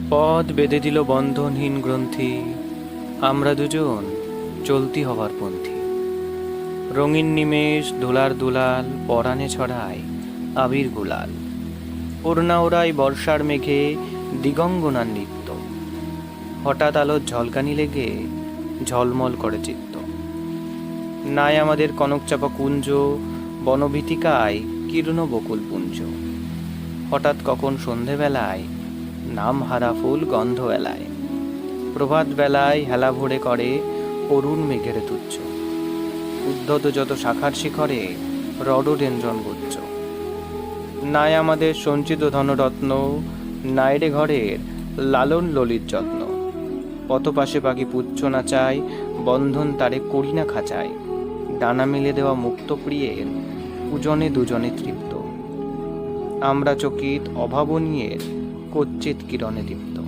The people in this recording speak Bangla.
পথ বেঁধে দিল বন্ধনহীন গ্রন্থি, আমরা দুজন চলতি হবার পন্থী। রঙিন নিমেষ দোলার দুলাল, পরাণে ছড়ায় আবির গুলাল। ওড়না ওড়াই বর্ষার মেঘে দিগঙ্গনার নৃত্য। হঠাৎ আলোর ঝলকানি লেগে ঝলমল করে চিত্ত। নাই আমাদের কনকচাপা কুঞ্জ, বনভীতিকায় কীর্ণ বকুল পুঞ্জ। হঠাৎ কখন সন্ধেবেলায় নাম হারা ফুল গন্ধ এলায়। প্রভাত বেলায় হেলা ভরে করে অরুণ মেঘের তুচ্ছ। উদ্ধত যত শাখার শিখরে রডোডেন্ড্রন গুচ্ছ। নাই আমাদের সঞ্চিত ধনরত্ন, নাইরে ঘরের লালন ললিত যত্ন। পথ পাশে পাখি পুচ্ছ নাচায়, বন্ধন তারে করি না খাঁচায়। ডানা মেলে দেওয়া মুক্ত প্রিয়ের পূজনে দুজনে তৃপ্ত। আমরা চকিত অভাবনীয়ের কচ্চিৎ কিরণে দীপ্ত।